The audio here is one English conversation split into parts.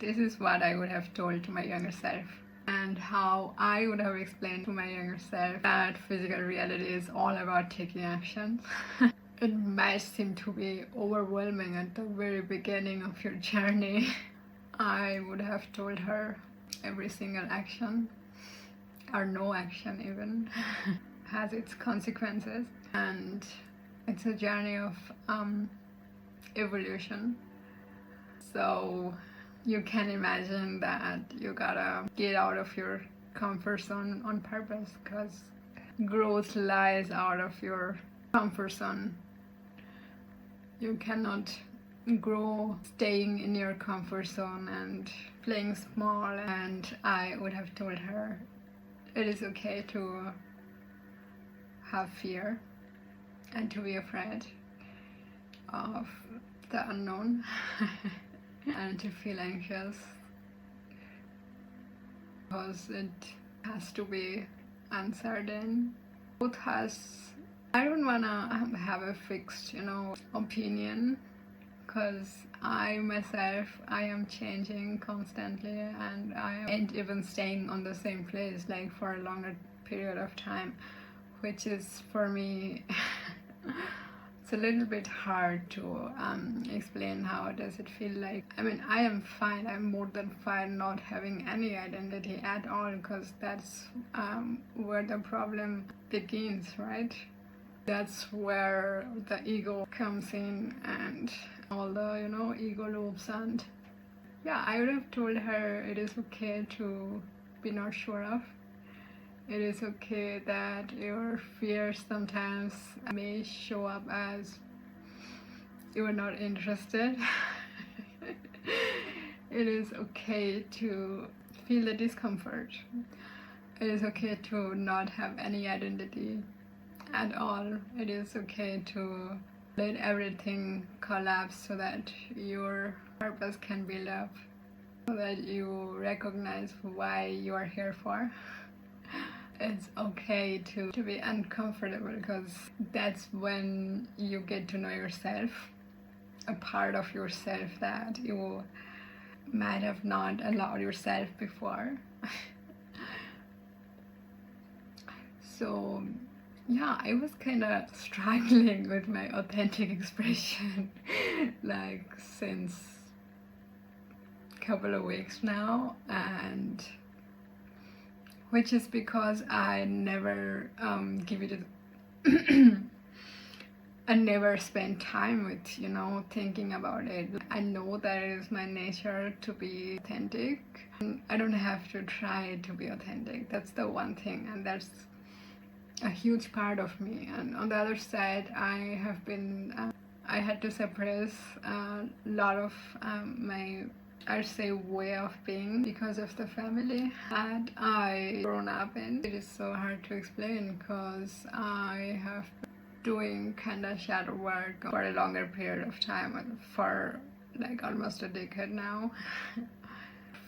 This is what I would have told to my younger self, and how I would have explained to my younger self that physical reality is all about taking action. It might seem to be overwhelming at the very beginning of your journey. I would have told her every single action, or no action even, has its consequences, and it's a journey of evolution. So you can imagine that you gotta get out of your comfort zone on purpose, because growth lies out of your comfort zone. You cannot grow staying in your comfort zone and playing small. And I would have told her it is okay to have fear and to be afraid of the unknown and to feel anxious, because it has to be uncertain. Both has, I don't wanna have a fixed, opinion, because I myself, I am changing constantly, and I ain't even staying on the same place like for a longer period of time, which is for me it's a little bit hard to explain how does it feel like. I mean, I am fine, I'm more than fine not having any identity at all, because that's where the problem begins, right? That's where the ego comes in, and all the ego loops. And yeah, I would have told her it is okay to be not sure of. It is okay that your fears sometimes may show up as you are not interested. It is okay to feel the discomfort. It is okay to not have any identity at all. It is okay to let everything collapse so that your purpose can build up, so that you recognize why you are here for. It's okay to be uncomfortable, because that's when you get to know yourself, a part of yourself that you might have not allowed yourself before. So yeah, I was kind of struggling with my authentic expression like since a couple of weeks now, and which is because I never give it I never spend time with thinking about it. I know that it is my nature to be authentic. I don't have to try to be authentic. That's the one thing, and that's a huge part of me. And on the other side, I have been I had to suppress a lot of my, I'd say, way of being, because of the family that I grown up in. It is so hard to explain, because I have been doing kind of shadow work for a longer period of time, for like almost a decade now,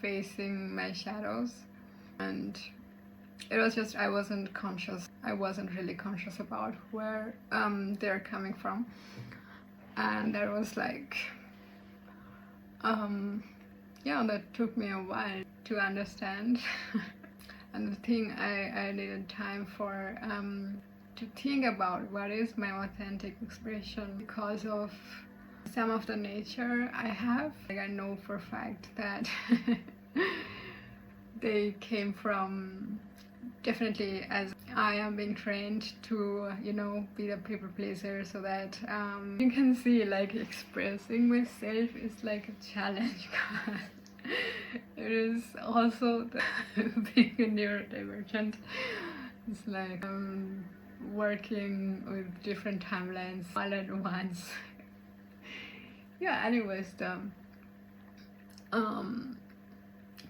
facing my shadows. And it was just, I wasn't really conscious about where they're coming from. And that was like that took me a while to understand. And the thing I needed time for to think about what is my authentic expression, because of some of the nature I have. Like, I know for a fact that they came from, definitely, as I am being trained to be the people pleaser, so that you can see, like, expressing myself is like a challenge. It is also being a neurodivergent. It's like working with different timelines all at once. Yeah, anyways, the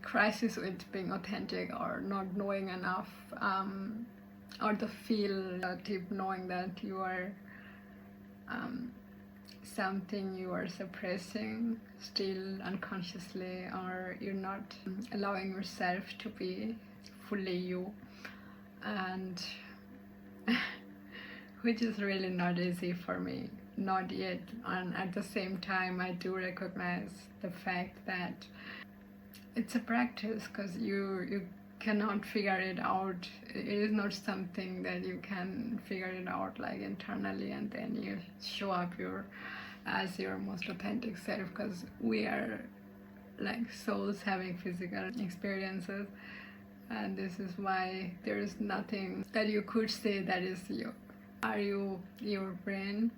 crisis with being authentic, or not knowing enough, or the feel, deep knowing that you are something you are suppressing still unconsciously, or you're not allowing yourself to be fully you, and which is really not easy for me, not yet. And at the same time, I do recognize the fact that it's a practice, because you cannot figure it out. It is not something that you can figure it out like internally and then you show up as your most authentic self, because we are like souls having physical experiences, and this is why there is nothing that you could say that is you. Are you your brain?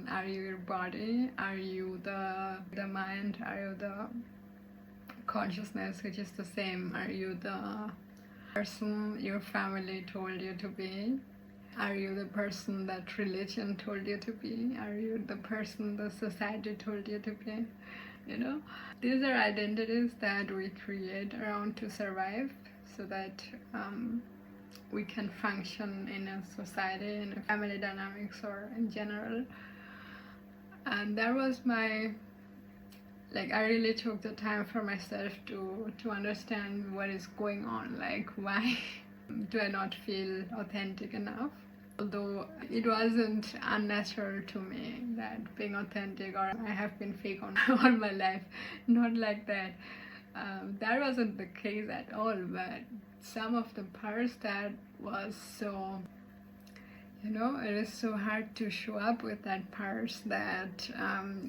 Are you your body? Are you the mind? Are you the consciousness, which is the same? Are you the person your family told you to be? Are you the person that religion told you to be? Are you the person the society told you to be? You know, these are identities that we create around to survive, so that we can function in a society, in a family dynamics, or in general. And that was my, like, I really took the time for myself to understand what is going on, like why do I not feel authentic enough. Although it wasn't unnatural to me that being authentic, or I have been fake all my life, not like that. That wasn't the case at all, but some of the parts that was so, you know, it is so hard to show up with that parts that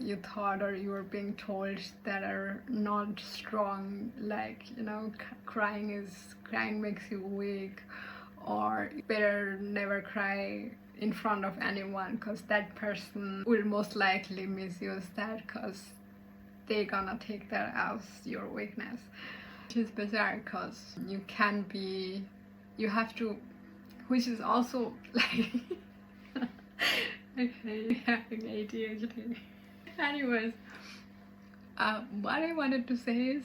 you thought or you were being told that are not strong, like, you know, crying makes you weak, or better never cry in front of anyone because that person will most likely misuse that because they're gonna take that as your weakness, which is bizarre because you can be, you have to, which is also like okay, having ADHD. Anyways, what I wanted to say is,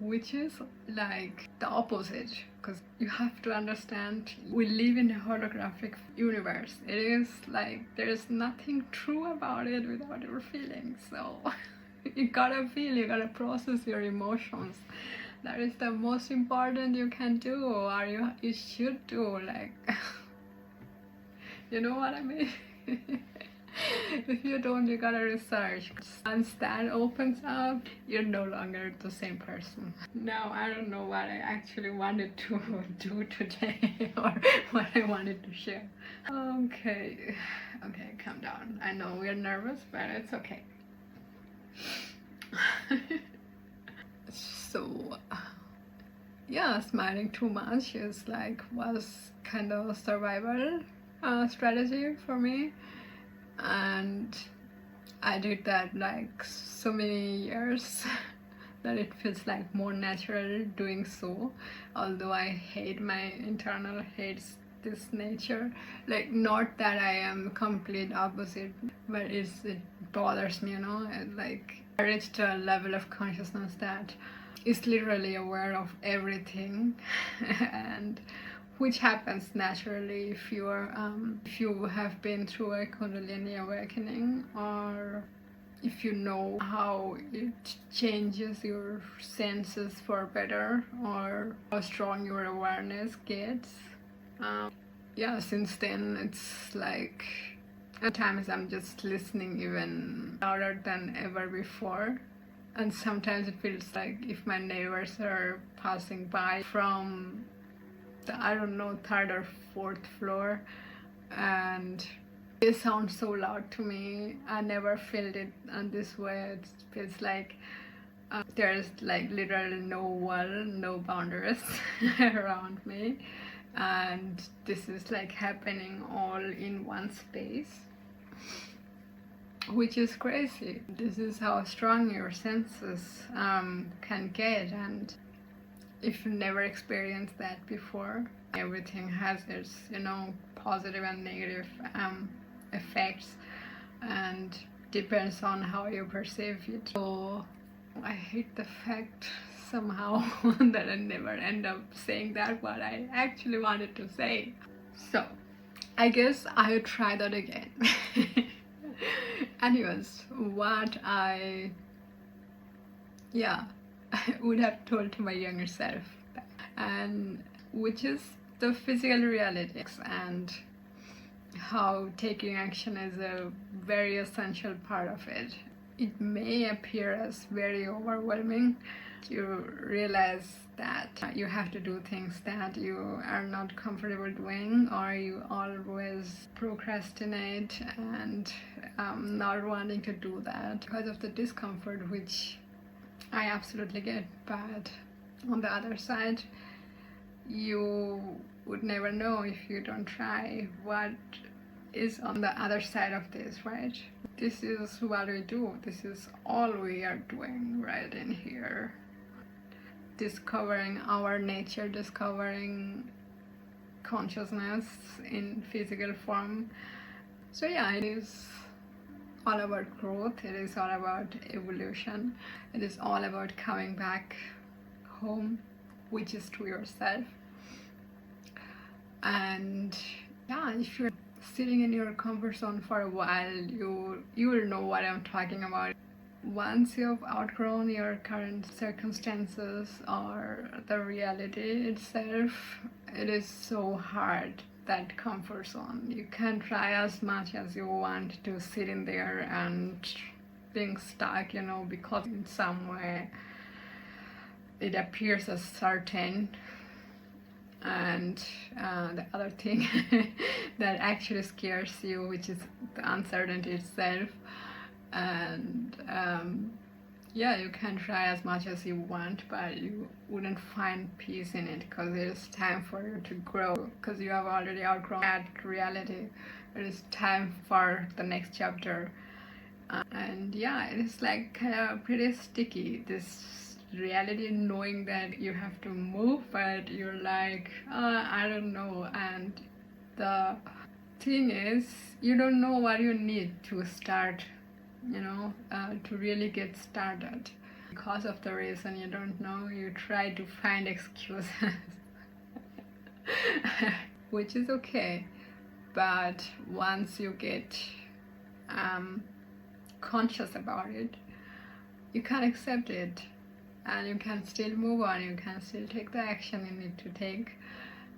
which is like the opposite, because you have to understand we live in a holographic universe. It is like there's nothing true about it without your feelings. So you gotta feel, you gotta process your emotions. That is the most important you can do, or you should do, like you know what I mean? If you don't, you gotta research. Once that opens up, you're no longer the same person. Now, I don't know what I actually wanted to do today or what I wanted to share. Okay, calm down. I know we're nervous, but it's okay. So, yeah, smiling too much was kind of a survival strategy for me, and I did that like so many years that it feels like more natural doing so, although I hate my internal hates this nature. Like, not that I am complete opposite, but it bothers me, you know. And like I reached a level of consciousness that is literally aware of everything and which happens naturally if you have been through a Kundalini awakening, or if you know how it changes your senses for better, or how strong your awareness gets. Yeah, since then it's like at times I'm just listening even louder than ever before. And sometimes it feels like if my neighbors are passing by from the, I don't know, third or fourth floor, and it sounds so loud to me. I never felt it this way. It feels like there's like literally no wall, no boundaries around me, and this is like happening all in one space, which is crazy. This is how strong your senses can get, and if you never experienced that before, everything has its, you know, positive and negative effects, and depends on how you perceive it. So I hate the fact somehow that I never end up saying that what I actually wanted to say. So I guess I'll try that again. Anyways, what I would have told to my younger self, and which is the physical reality, and how taking action is a very essential part of it. it may appear as very overwhelming. You realize that you have to do things that you are not comfortable doing, or you always procrastinate and not wanting to do that because of the discomfort, which I absolutely get. But on the other side, you would never know if you don't try what is on the other side of this, right? This is what we do. This is all we are doing right in here. Discovering our nature, discovering consciousness in physical form. So yeah, it is all about growth. It is all about evolution. It is all about coming back home, which is to yourself. And yeah, if you're sitting in your comfort zone for a while, you will know what I'm talking about. Once you've outgrown your current circumstances or the reality itself, it is so hard, that comfort zone. You can try as much as you want to sit in there and being stuck, because in some way it appears as certain. And the other thing that actually scares you, which is the uncertainty itself. And yeah, you can try as much as you want, but you wouldn't find peace in it, because it is time for you to grow, because you have already outgrown that reality. It is time for the next chapter. And yeah, it is like kind of pretty sticky, this reality, knowing that you have to move, but you're like, I don't know. And the thing is, you don't know what you need to start, to really get started. Because of the reason you don't know, you try to find excuses, which is okay. But once you get conscious about it, you can accept it, and you can still move on. You can still take the action you need to take.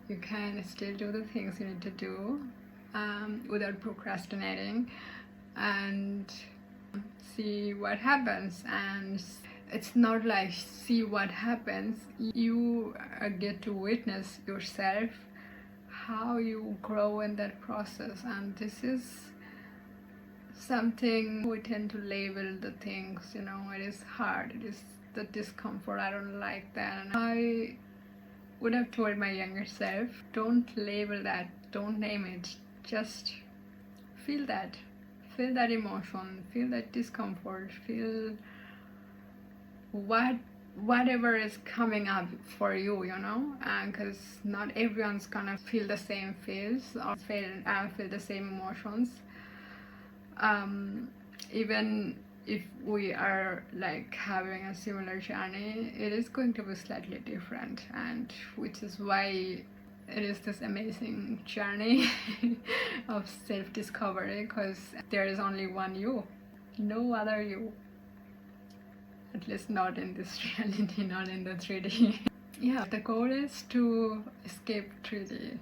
You can still do the things you need to do without procrastinating, and see what happens. And it's not like see what happens, you get to witness yourself how you grow in that process. And this is something we tend to label the things, it is hard, it is the discomfort, I don't like that. And I would have told my younger self, don't label that, don't name it, just feel that emotion, feel that discomfort, feel whatever is coming up for you, because not everyone's gonna feel the same feels or feel the same emotions. Even if we are like having a similar journey, it is going to be slightly different, and which is why it is this amazing journey of self-discovery, because there is only one you, no other you, at least not in this reality, not in the 3D. Yeah, the goal is to escape 3D.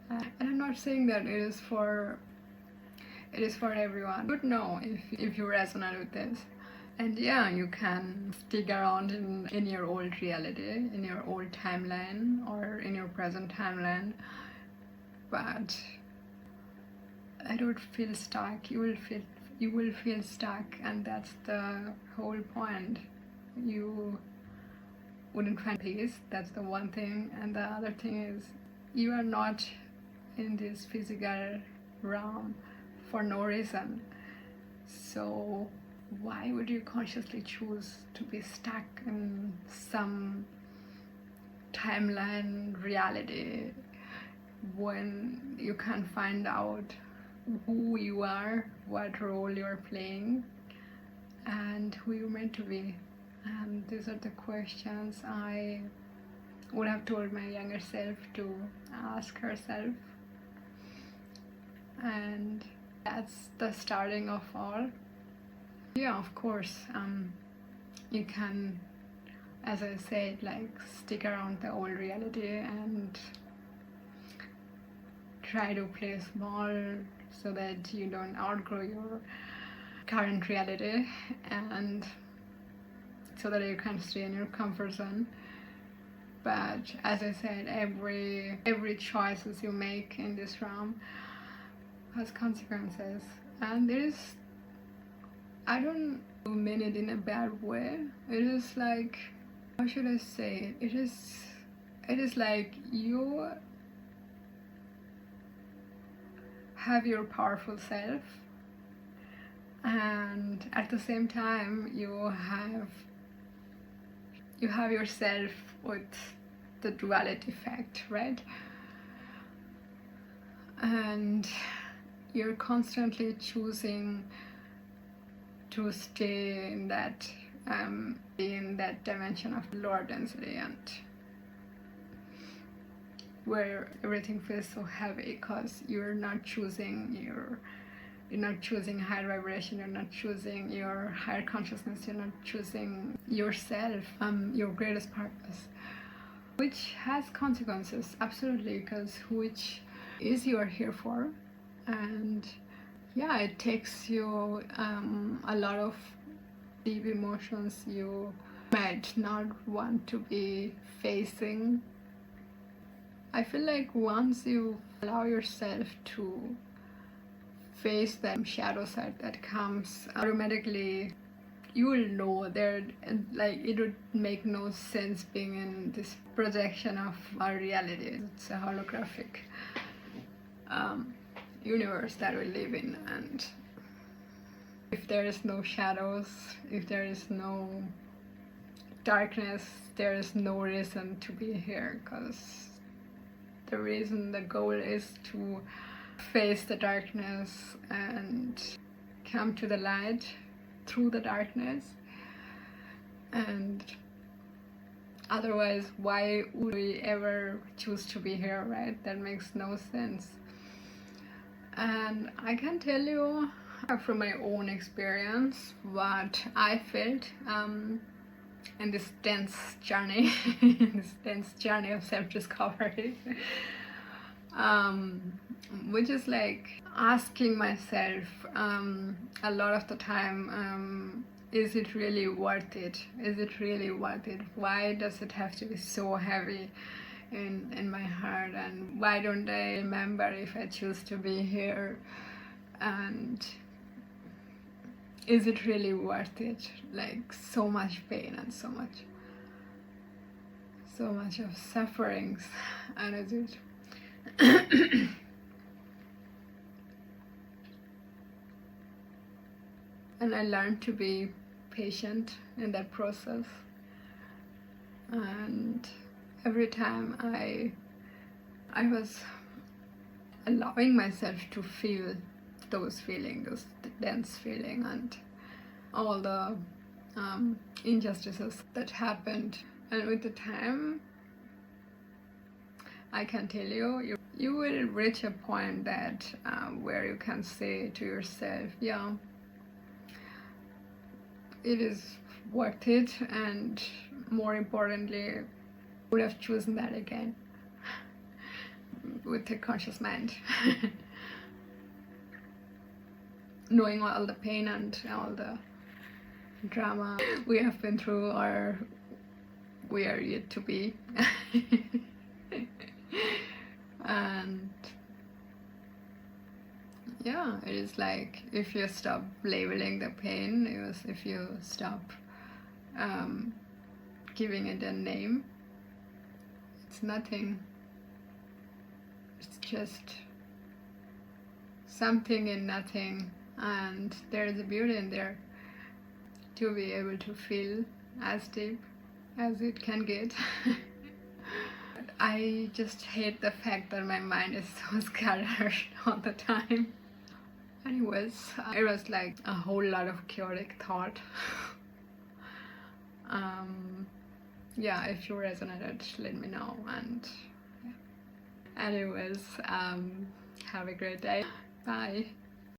And I'm not saying that it is for everyone. You would know if you resonate with this. And yeah, you can stick around in your old reality, in your old timeline, or in your present timeline, but I don't feel stuck. You will feel stuck, and that's the whole point. You wouldn't find peace, that's the one thing. And the other thing is, you are not in this physical realm for no reason. So why would you consciously choose to be stuck in some timeline reality when you can find out who you are, what role you're playing, and who you're meant to be? And these are the questions I would have told my younger self to ask herself. And that's the starting of all. Yeah, of course, you can, as I said, like stick around the old reality and try to play small so that you don't outgrow your current reality, and so that you can stay in your comfort zone. But as I said, every choices you make in this realm has consequences, and I don't mean it in a bad way. It is like, how should I say it? It is like you have your powerful self, and at the same time you have yourself with the duality fact, right? And you're constantly choosing to stay in that dimension of lower density, and where everything feels so heavy because you're not choosing higher vibration, you're not choosing your higher consciousness, you're not choosing yourself, your greatest purpose, which has consequences, absolutely, because which is you are here for. And yeah, it takes you a lot of deep emotions you might not want to be facing. I feel like once you allow yourself to face that shadow side that comes, automatically you will know there, like, it would make no sense being in this projection of our reality. It's a holographic universe that we live in, and if there is no shadows, if there is no darkness, there is no reason to be here, because the goal is to face the darkness and come to the light through the darkness. And otherwise, why would we ever choose to be here, right? That makes no sense. And I can tell you from my own experience what I felt in this dense journey, of self-discovery, which is like asking myself a lot of the time, is it really worth it? Is it really worth it? Why does it have to be so heavy in my heart? And why don't I remember if I choose to be here? And is it really worth it? Like, so much pain and so much of sufferings, and is it and I learned to be patient in that process. And every time I was allowing myself to feel those feelings, those dense feeling, and all the injustices that happened. And with the time, I can tell you, you will reach a point that where you can say to yourself, yeah, it is worth it, and more importantly, would have chosen that again with a conscious mind. Knowing all the pain and all the drama we have been through, or we are yet to be. And yeah, it is like, if you stop labeling the pain, if you stop giving it a name, it's nothing. It's just something in nothing, and there is a beauty in there to be able to feel as deep as it can get. I just hate the fact that my mind is so scattered all the time. Anyways, it was like a whole lot of chaotic thought. Yeah, if you resonated, let me know. And yeah. Anyways, have a great day. Bye.